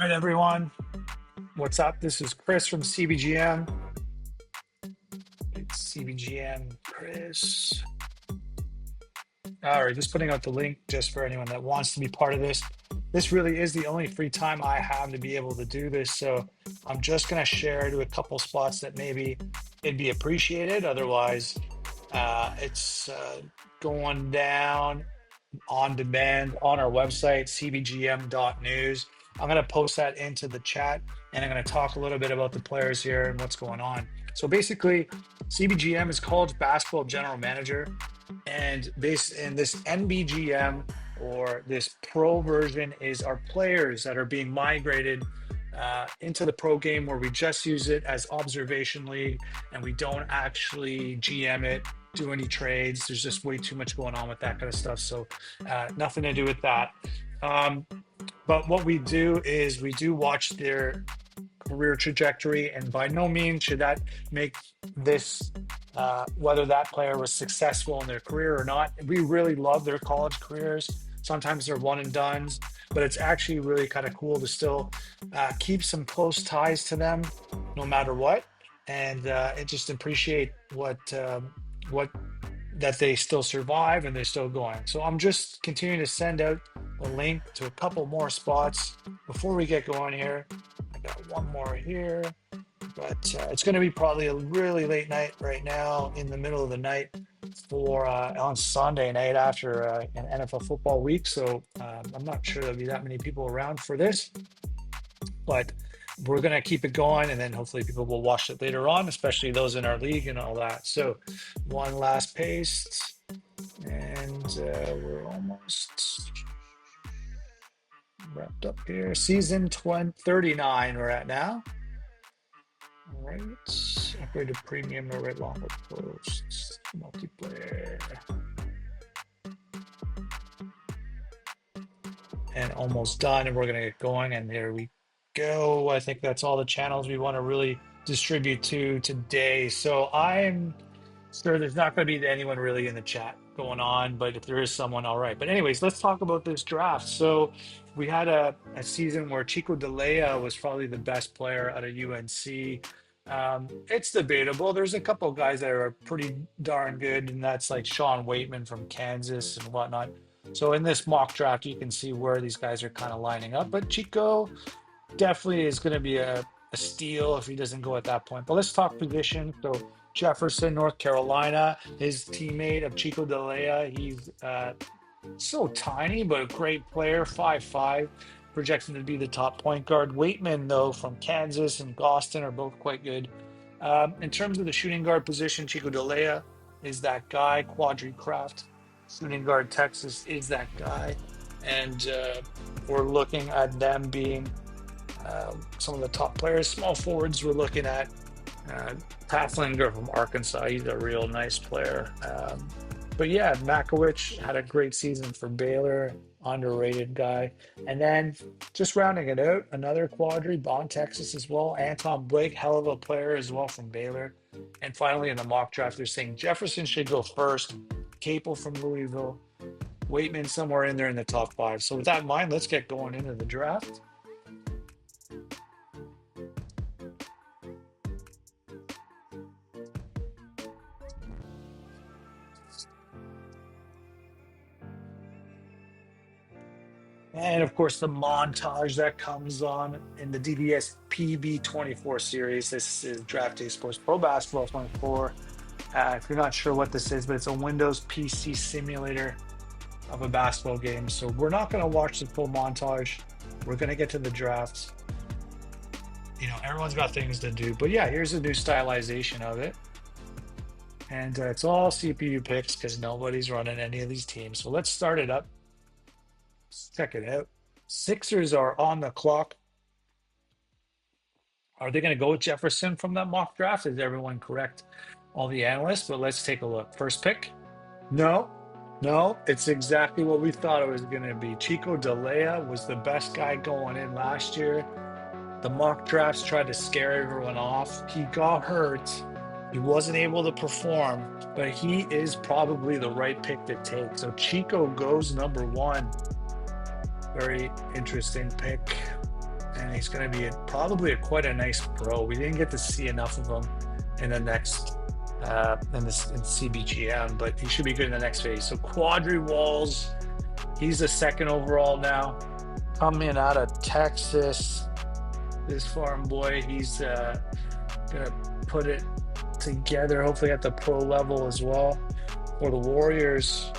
All right, everyone. What's up? This is Chris from CBGM. It's CBGM, Chris. All right, just putting out the link just for anyone that wants to be part of this. This really is the only free time I have to be able to do this. So I'm just going to share to a couple spots that maybe it'd be appreciated. Otherwise, it's going down on demand on our website, cbgm.news. I'm going to post that into the chat and I'm going to talk a little bit about the players here and what's going on. So basically, CBGM is College Basketball General Manager, and based in this NBGM or this pro version is our players that are being migrated into the pro game, where we just use it as observation league and we don't actually GM it, do any trades. There's just way too much going on with that kind of stuff. So nothing to do with that. But what we do is we do watch their career trajectory, and by no means should that make this whether that player was successful in their career or not. We really love their college careers. Sometimes they're one and dones, but it's actually really kind of cool to still keep some close ties to them no matter what, and just appreciate what that they still survive and they're still going. So I'm just continuing to send out a link to a couple more spots before we get going here. I got one more here, but it's going to be probably a really late night right now, in the middle of the night for on Sunday night after an NFL football week. So I'm not sure there'll be that many people around for this, but we're going to keep it going, and then hopefully people will watch it later on, especially those in our league and all that. So one last paste, and we're almost wrapped up here. Season 39 we're at now. All right, upgrade to premium, no red long posts, multiplayer, and almost done, and we're going to get going, and there we go. I think that's all the channels we want to really distribute to today. So I'm sure there's not going to be anyone really in the chat going on, but if there is someone, all right. But anyways, let's talk about this draft. So we had a season where Chico DeLea was probably the best player out of UNC. It's debatable. There's a couple of guys that are pretty darn good, and that's like Sean Waitman from Kansas and whatnot. So in this mock draft, you can see where these guys are kind of lining up. But Chico definitely is going to be a steal if he doesn't go at that point. But let's talk position. So Jefferson, North Carolina, his teammate of Chico DeLea. He's so tiny, but a great player, 5'5", projecting to be the top point guard. Waitman, though, from Kansas and Boston are both quite good. In terms of the shooting guard position, Chico DeLea is that guy. Quadri Craft, shooting guard, Texas, is that guy. And we're looking at them being some of the top players. Small forwards, we're looking at Pathlinger from Arkansas. He's a real nice player. But yeah, Makowicz had a great season for Baylor, underrated guy. And then just rounding it out, another quadri, Bond, Texas as well. Anton Blake, hell of a player as well from Baylor. And finally, in the mock draft, they're saying Jefferson should go first, Capel from Louisville, Waitman somewhere in there in the top 5. So with that in mind, let's get going into the draft. And of course, the montage that comes on in the DDSPB24 series. This is Draft Day Sports Pro Basketball 24. If you're not sure what this is, but it's a Windows PC simulator of a basketball game. So we're not going to watch the full montage. We're going to get to the drafts. You know, everyone's got things to do. But yeah, here's a new stylization of it. And it's all CPU picks because nobody's running any of these teams. So let's start it up. Check it out. Sixers are on the clock. Are they going to go with Jefferson from that mock draft? Is everyone correct? All the analysts, but let's take a look. First pick? No, it's exactly what we thought it was going to be. Chico DeLea was the best guy going in last year. The mock drafts tried to scare everyone off. He got hurt. He wasn't able to perform, but he is probably the right pick to take. So Chico goes number 1. Very interesting pick. and he's going to be probably quite a nice pro. We didn't get to see enough of him in the next in CBGM, but he should be good in the next phase. So Quadri Walls, he's the second overall now, coming out of Texas. This farm boy, he's gonna put it together, hopefully at the pro level as well. For the Warriors,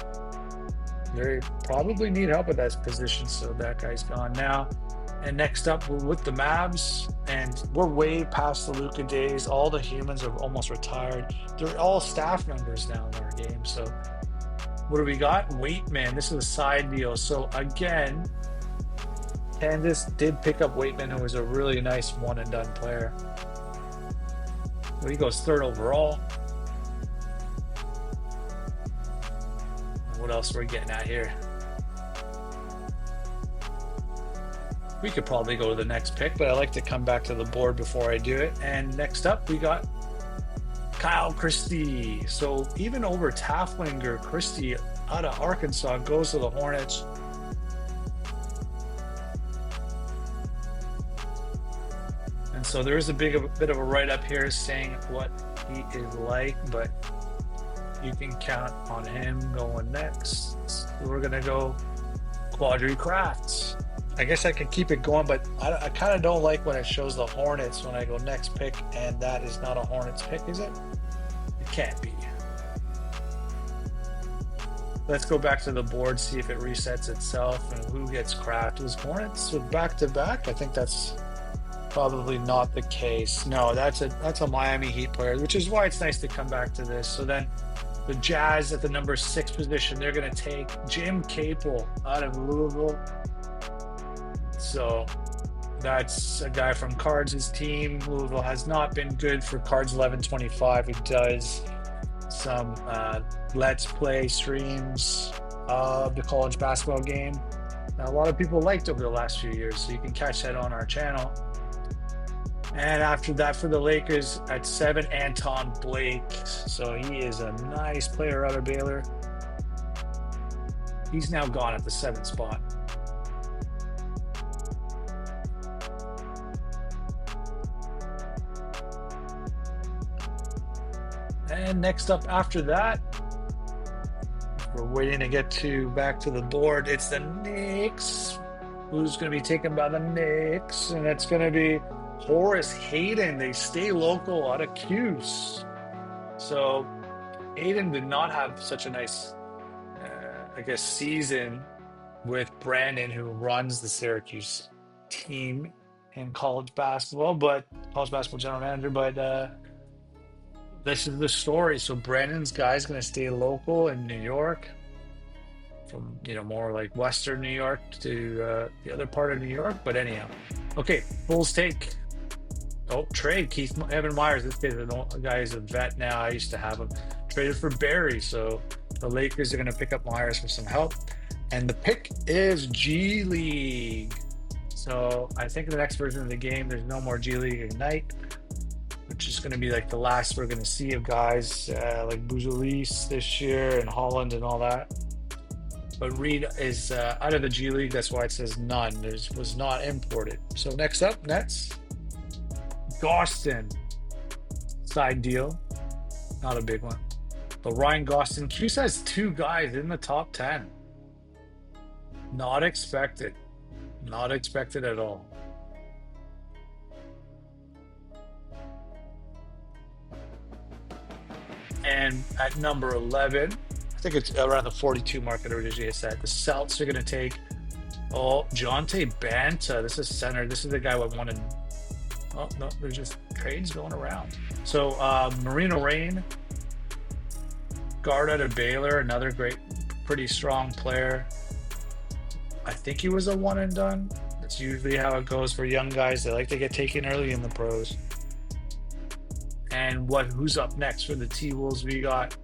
they probably need help at that position, so that guy's gone now. And next up, we're with the Mavs, and we're way past the Luka days. All the humans are almost retired. They're all staff members now in our game. So what do we got? Waitman. This is a side deal. So again, Candace did pick up Waitman, who was a really nice one-and-done player. Well, he goes third overall. What else are we getting at here? We could probably go to the next pick, but I like to come back to the board before I do it. And next up, we got Kyle Christie. So even over Tafflinger, Christie out of Arkansas goes to the Hornets. And so there is a bit of a write-up here saying what he is like, but you can count on him going next. So we're going to go Quadri Crafts. I guess I could keep it going, but I kind of don't like when it shows the Hornets when I go next pick, and that is not a Hornets pick, is it? It can't be. Let's go back to the board, see if it resets itself and who gets Kraft. Was Hornets with back-to-back? I think that's probably not the case. No, that's a Miami Heat player, which is why it's nice to come back to this. So then the Jazz at the number 6 position, they're going to take Jim Capel out of Louisville. So that's a guy from Cards' team. Louisville has not been good for Cards 1125. He does some Let's Play streams of the college basketball game. Now, a lot of people liked over the last few years, so you can catch that on our channel. And after that, for the Lakers at 7, Anton Blake. So he is a nice player out of Baylor. He's now gone at the 7th spot. And next up after that, we're waiting to get back to the board. It's the Knicks. Who's going to be taken by the Knicks? And it's going to be Horace Hayden. They stay local out of Cuse. So Hayden did not have such a nice, season with Brandon, who runs the Syracuse team in college basketball general manager. But this is the story. So Brandon's guy's going to stay local in New York, from more like Western New York to the other part of New York. But anyhow, okay, Bulls take. Oh, trade Evan Myers. This guy is a vet now. I used to have him traded for Barry. So the Lakers are going to pick up Myers for some help. And the pick is G League. So I think in the next version of the game, there's no more G League Ignite, which is going to be like the last we're going to see of guys like Buzelis this year and Holland and all that. But Reed is out of the G League. That's why it says none. Was not imported. So next up, Nets. Gostin. Side deal. Not a big one. But Ryan Gostin. Cuse has 2 guys in the top 10. Not expected. Not expected at all. And at number 11, I think it's around the 42 market originally set. The Celts are going to take, Jonte Banta. This is center. This is the guy with wanted. Oh, no, there's just trades going around. So Marino Rain, guard out of Baylor, another pretty strong player. I think he was a one and done. That's usually how it goes for young guys. They like to get taken early in the pros. And who's up next for the T-Wolves? We got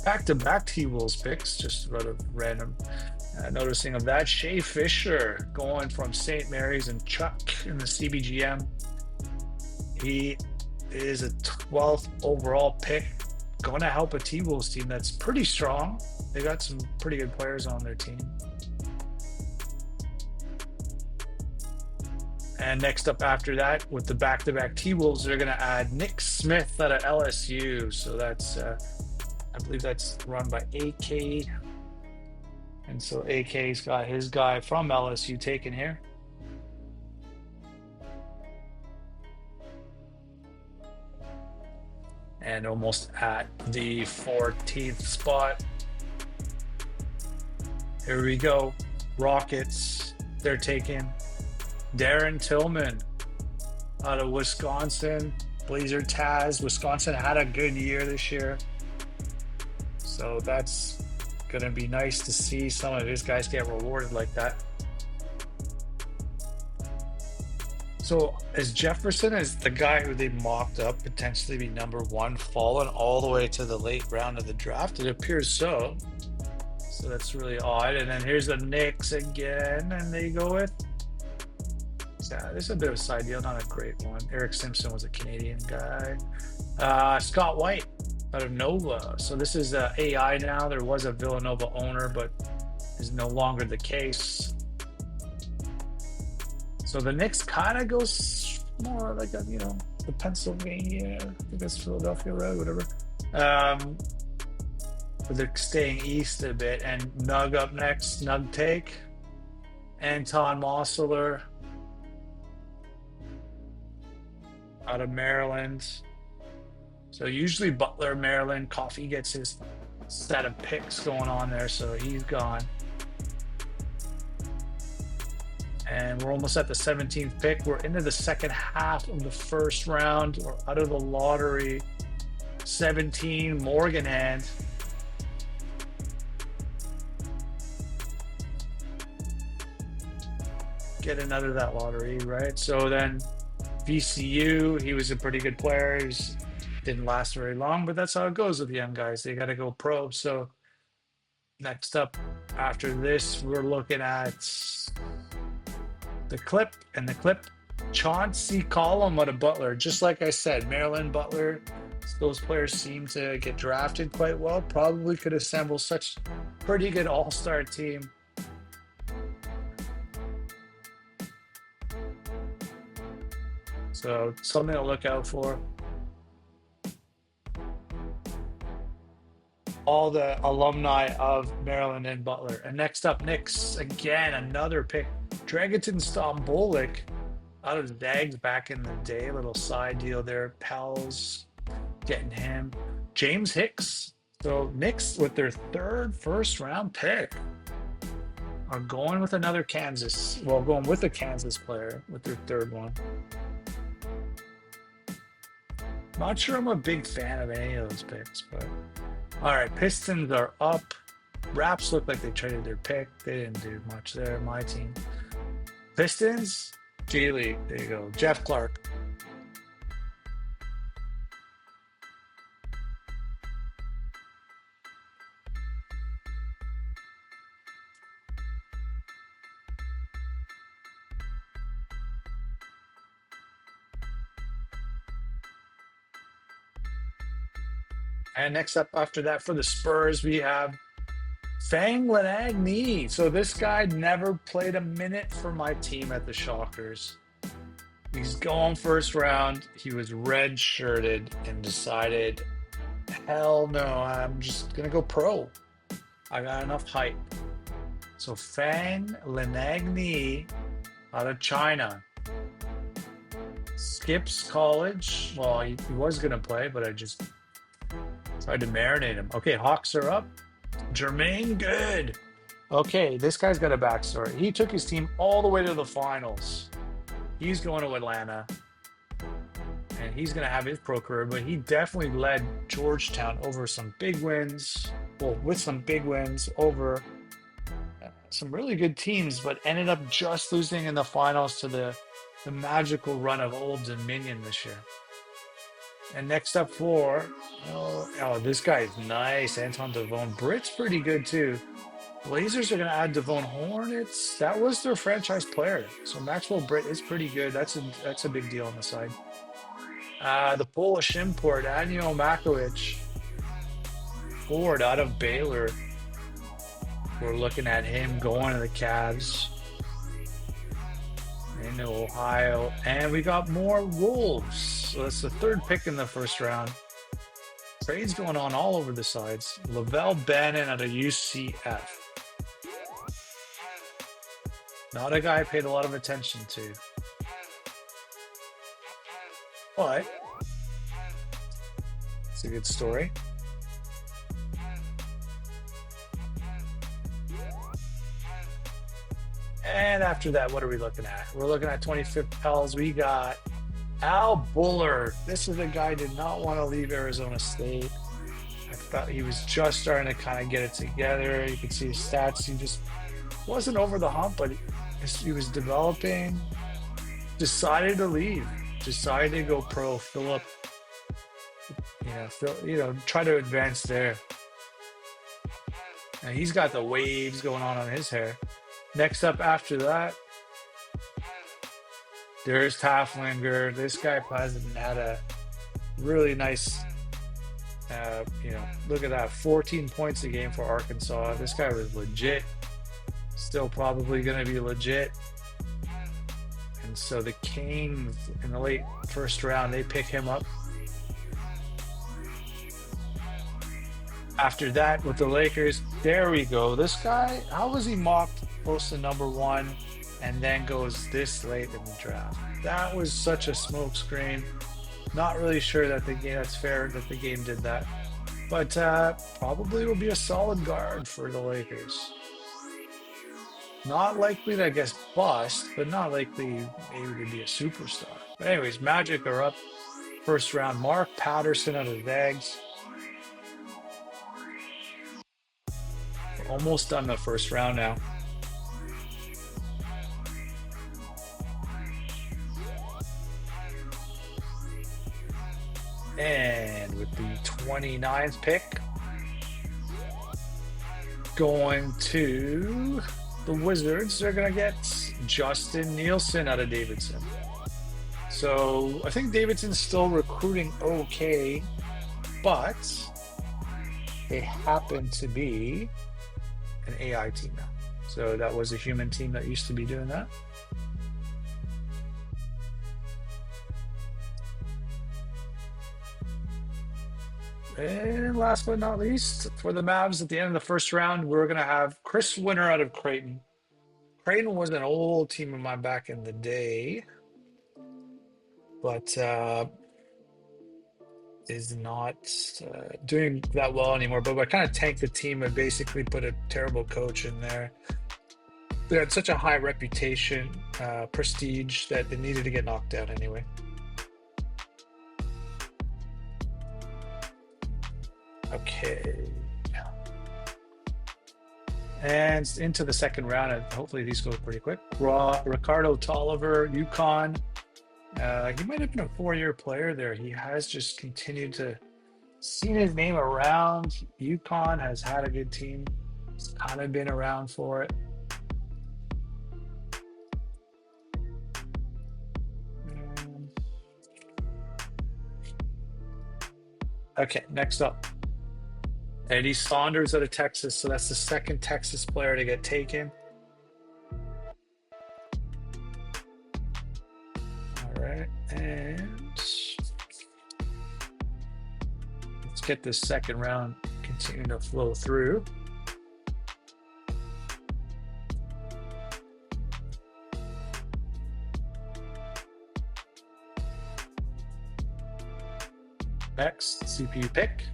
back-to-back T-Wolves picks, just about a random noticing of that. Shea Fisher going from St. Mary's and Chuck in the CBGM. He is a 12th overall pick, going to help a T-Wolves team that's pretty strong. They got some pretty good players on their team. And next up after that, with the back-to-back T-Wolves, they're going to add Nick Smith out of LSU. So that's, I believe that's run by AK. And so AK's got his guy from LSU taken here. And almost at the 14th spot. Here we go. Rockets, they're taking Darren Tillman out of Wisconsin. Blazer Taz. Wisconsin had a good year this year. So that's going to be nice to see some of his guys get rewarded like that. So as Jefferson is the guy who they mocked up potentially be #1, fallen all the way to the late round of the draft? It appears so. So that's really odd. And then here's the Knicks again, and they go with, yeah, this is a bit of a side deal, not a great one. Eric Simpson was a Canadian guy. Scott White out of Nova. So this is AI now. There was a Villanova owner, but is no longer the case. So the Knicks kind of goes more like a, the Pennsylvania, I think that's Philadelphia road, whatever. But they're staying east a bit. And Nug up next, Nug take. Anton Mosler out of Maryland. So usually Butler, Maryland, Coffee gets his set of picks going on there, so he's gone. And we're almost at the 17th pick. We're into the second half of the first round. We're out of the lottery. 17, Morgan Hand. Get another of that lottery, right? So then VCU, he was a pretty good player. He didn't last very long, but that's how it goes with young guys. They got to go pro. So next up after this, we're looking at the clip, and the clip, Chauncey Collum out of Butler. Just like I said, Maryland, Butler, those players seem to get drafted quite well. Probably could assemble such pretty good all-star team. So something to look out for. All the alumni of Maryland and Butler. And next up, Knicks, again, another pick. Dragutin Stambolik out of Zags back in the day. A little side deal there. Pels getting him. James Hicks. So Knicks with their third first-round pick are going with another Kansas. Well, going with a Kansas player with their third one. Not sure I'm a big fan of any of those picks, but all right, Pistons are up. Raps look like they traded their pick. They didn't do much there. My team. Pistons, G League. There you go. Jeff Clark. And next up after that for the Spurs, we have Fang Lanagni. So this guy never played a minute for my team at the Shockers. He's going first round. He was red-shirted and decided, hell no, I'm just going to go pro. I got enough hype. So Fang Lanagni out of China. Skips college. Well, he was going to play, but I just tried to marinate him. Okay, Hawks are up. Jermaine Good. Okay, this guy's got a backstory. He took his team all the way to the finals. He's going to Atlanta. And he's going to have his pro career, but he definitely led Georgetown over some big wins. Well, with some big wins over some really good teams, but ended up just losing in the finals to the magical run of Old Dominion this year. And next up for, this guy is nice. Anton Devone. Britt's pretty good too. Blazers are going to add Devone Hornets. That was their franchise player. So Maxwell Britt is pretty good. That's a big deal on the side. The Polish import, Anio Makowicz. Ford out of Baylor. We're looking at him going to the Cavs. in Ohio. And we got more Wolves. So that's the third pick in the first round. Trades going on all over the sides. Lavelle Bannon out of UCF. Not a guy I paid a lot of attention to. But it's a good story. And after that, what are we looking at? We're looking at 25th Pels. We got Al Bullard. This is a guy who did not want to leave Arizona State. I thought he was just starting to kind of get it together. You can see his stats. He just wasn't over the hump, but he was developing. Decided to leave. Decided to go pro. Fill up. Try to advance there. And he's got the waves going on his hair. Next up after that, there's Taflinger. This guy had a really nice, look at that, 14 points a game for Arkansas. This guy was legit. Still probably going to be legit. And so the Kings in the late first round, they pick him up. After that, with the Lakers, there we go. This guy, how was he mocked close to number one and then goes this late in the draft? That was such a smokescreen. Not really sure that that's fair that the game did that. But probably will be a solid guard for the Lakers. Not likely to, I guess, bust, but not likely maybe to be a superstar. But anyways, Magic are up first round. Mark Patterson out of Zags. Almost done the first round now. And with the 29th pick, going to the Wizards, they're going to get Justin Nielsen out of Davidson. So I think Davidson's still recruiting okay, but they happen to be an AI team now. So that was a human team that used to be doing that. And last but not least, for the Mavs at the end of the first round, we're going to have Chris Winter out of Creighton. Creighton was an old team of mine back in the day, but is not doing that well anymore. But I kind of tanked the team and basically put a terrible coach in there. They had such a high reputation, prestige, that they needed to get knocked out anyway. Okay. And into the second round, and hopefully these go pretty quick. Ricardo Tolliver, UConn. He might have been a 4-year player there. He has just continued to seen his name around. UConn has had a good team. He's kind of been around for it. Okay, next up. Eddie Saunders out of Texas. So that's the second Texas player to get taken. All right. And let's get this second round continue to flow through. Next, CPU pick.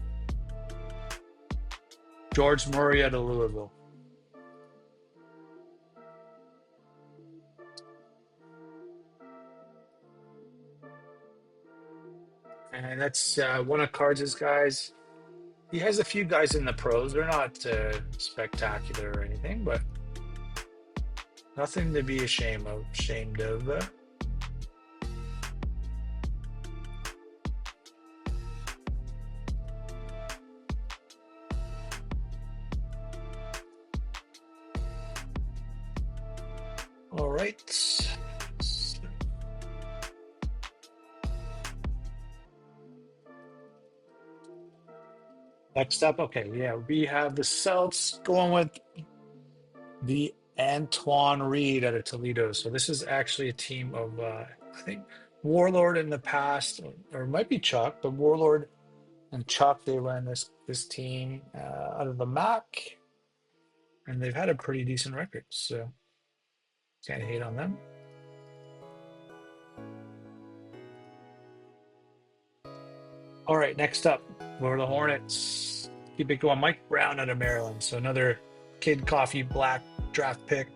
George Murray out of Louisville. And that's one of Cards' guys. He has a few guys in the pros. They're not spectacular or anything, but nothing to be ashamed of. All right. Next up, okay, yeah, we have the Celts going with the Antoine Reed out of Toledo. So this is actually a team of, I think, Warlord in the past, or it might be Chuck, but Warlord and Chuck, they ran this team out of the MAC, and they've had a pretty decent record. So can't hate on them. All right, next up, we're the Hornets. Keep it going. Mike Brown out of Maryland. So another Kid Coffee Black draft pick.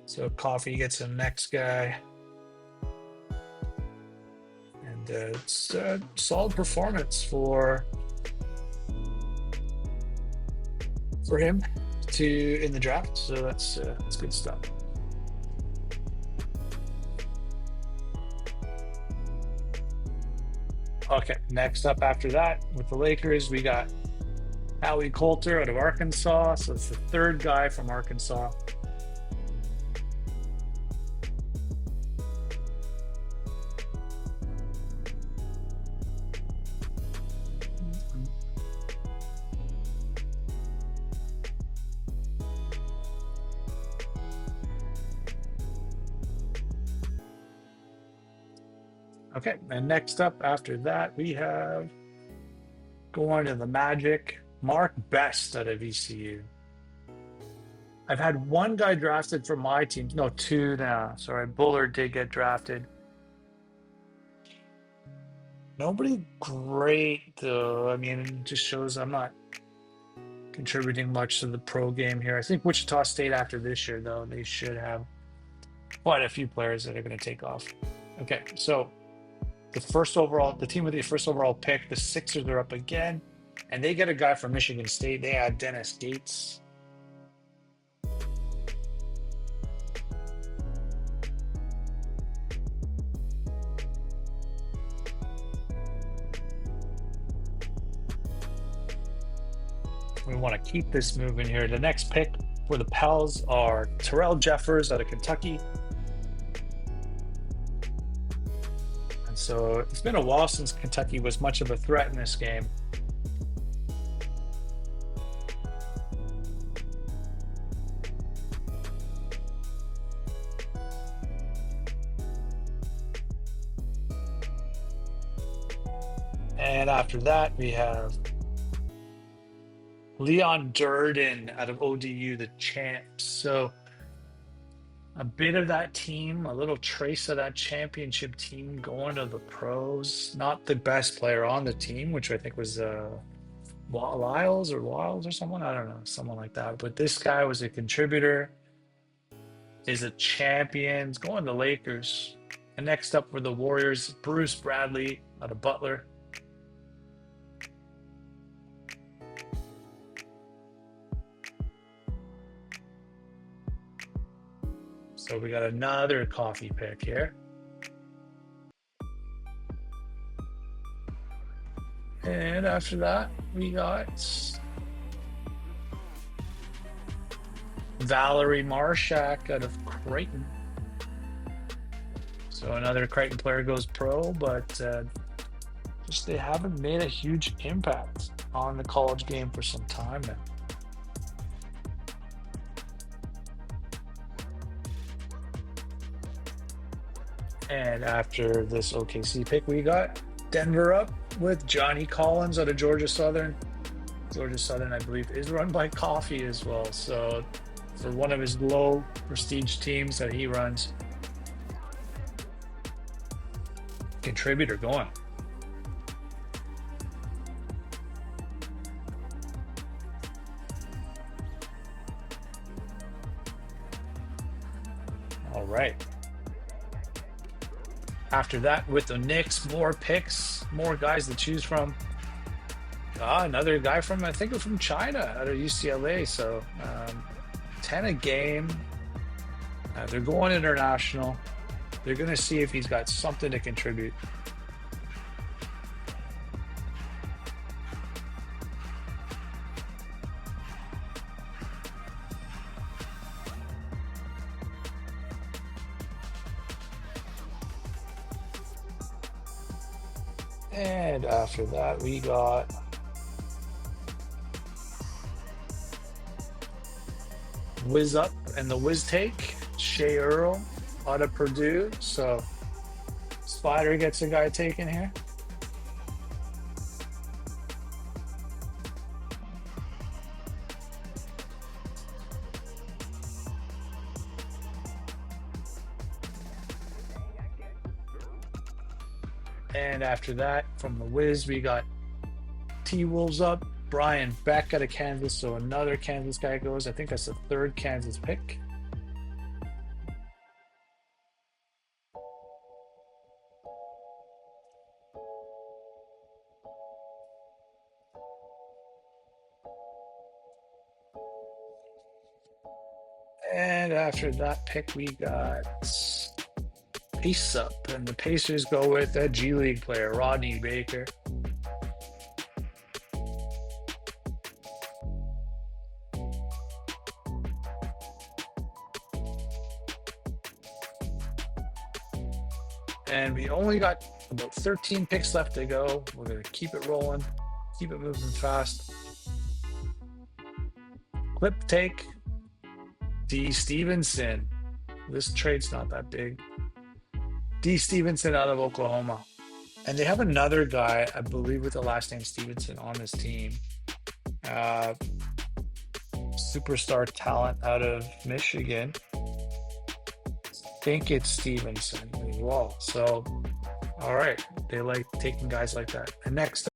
So Coffee gets the next guy. And it's a solid performance for him in the draft. So that's good stuff. Okay, next up after that with the Lakers, we got Howie Coulter out of Arkansas. So it's the third guy from Arkansas. Okay, and next up after that, we have going to the Magic, Mark Best out of ECU. I've had one guy drafted from my team. No, two now. Sorry, Bullard did get drafted. Nobody great, though. I mean, it just shows I'm not contributing much to the pro game here. I think Wichita State after this year, though, they should have quite a few players that are going to take off. Okay, so the team with the first overall pick, the Sixers are up again, and they get a guy from Michigan State. They had Dennis Gates. We want to keep this moving here. The next pick for the Pels are Terrell Jeffers out of Kentucky. And so it's been a while since Kentucky was much of a threat in this game. And after that, we have Leon Durden out of ODU, the champs. So a bit of that team, a little trace of that championship team going to the pros. Not the best player on the team, which I think was Wiles or someone. I don't know, someone like that. But this guy was a contributor, is a champion, is going to Lakers. And next up for the Warriors, Bruce Bradley out of Butler. So we got another coffee pick here. And after that, we got Valerie Marshak out of Creighton. So another Creighton player goes pro, but just they haven't made a huge impact on the college game for some time now. And after this OKC pick, we got Denver up with Johnny Collins out of Georgia Southern. Georgia Southern, I believe, is run by Coffee as well. So for one of his low prestige teams that he runs, contributor going. All right. After that, with the Knicks, more picks, more guys to choose from. Another guy from, I think, from China out of UCLA. So 10 a game. They're going international. They're going to see if he's got something to contribute. And after that, we got . whiz up and the whiz take. Shea Earl out of Purdue. So Spider gets a guy taken here. And after that, from the whiz, we got T-Wolves up. Brian back out of Kansas. So another Kansas guy goes. I think that's the third Kansas pick. And after that pick, we got Pace up. And the Pacers go with a G League player, Rodney Baker. And we only got about 13 picks left to go. We're going to keep it rolling, keep it moving fast. Clip take, D. Stevenson. This trade's not that big. D. Stevenson out of Oklahoma. And they have another guy, I believe, with the last name Stevenson on this team. Superstar talent out of Michigan. I think it's Stevenson as well. So, all right. They like taking guys like that. And next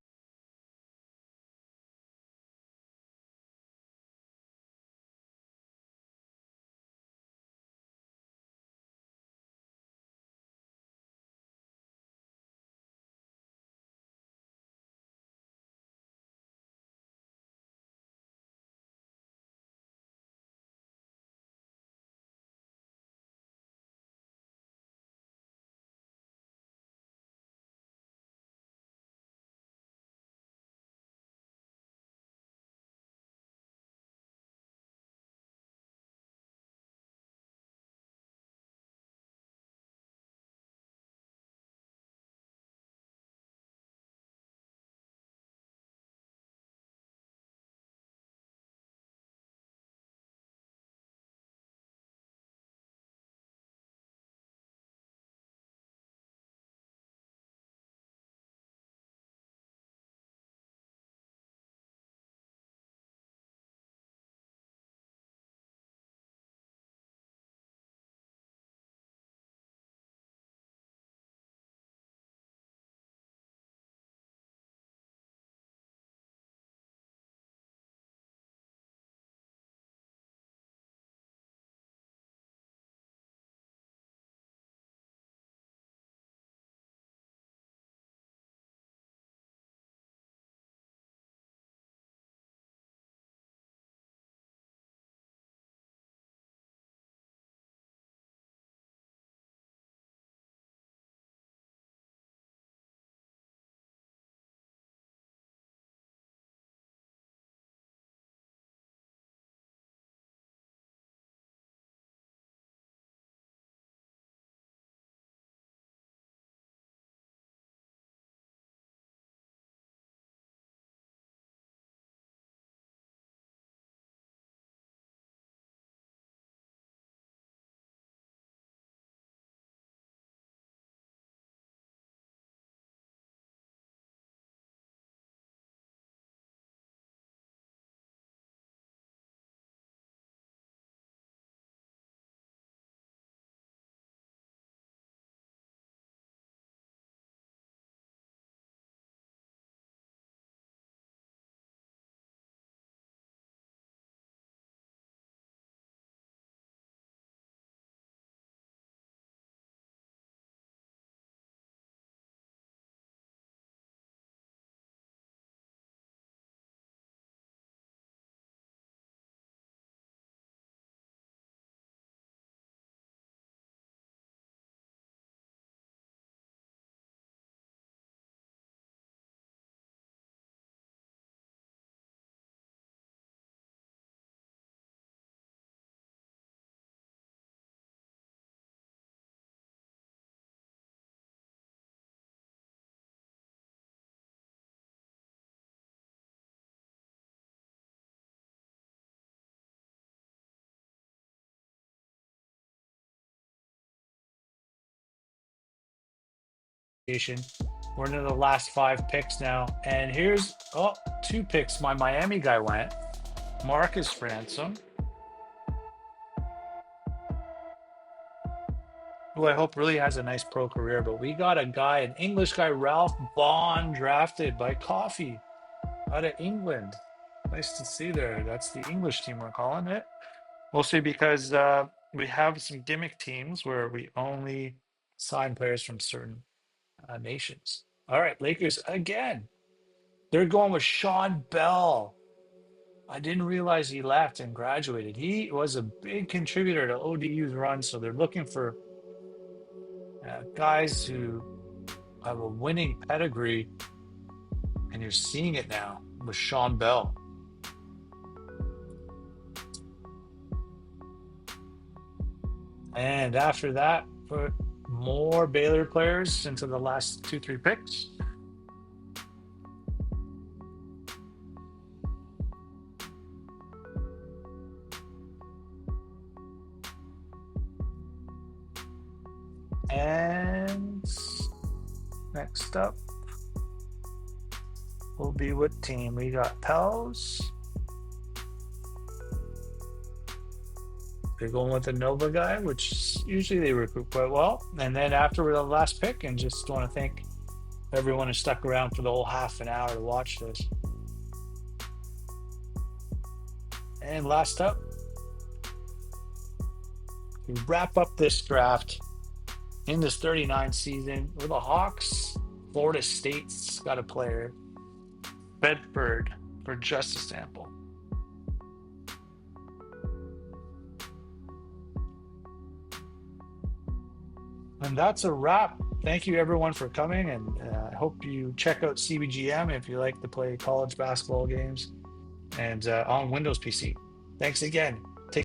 We're into the last 5 picks now. And here's 2 picks. My Miami guy went. Marcus Ransom, who I hope really has a nice pro career. But we got a guy, an English guy, Ralph Bond, drafted by Coffee out of England. Nice to see there. That's the English team we're calling it. Mostly because we have some gimmick teams where we only sign players from certain nations. All right, Lakers again. They're going with Sean Bell. I didn't realize he left and graduated. He was a big contributor to ODU's run, so they're looking for guys who have a winning pedigree, and you're seeing it now with Sean Bell. And after that, put more Baylor players into the last 2-3 picks. And next up will be what team? We got Pels. They're going with the Nova guy, which usually they recruit quite well. And then after the last pick, and just want to thank everyone who stuck around for the whole half an hour to watch this. And last up, we wrap up this draft in this 39 season with the Hawks. Florida State's got a player, Bedford, for just a sample. And that's a wrap. Thank you, everyone, for coming. And I hope you check out CBGM if you like to play college basketball games and on Windows PC. Thanks again.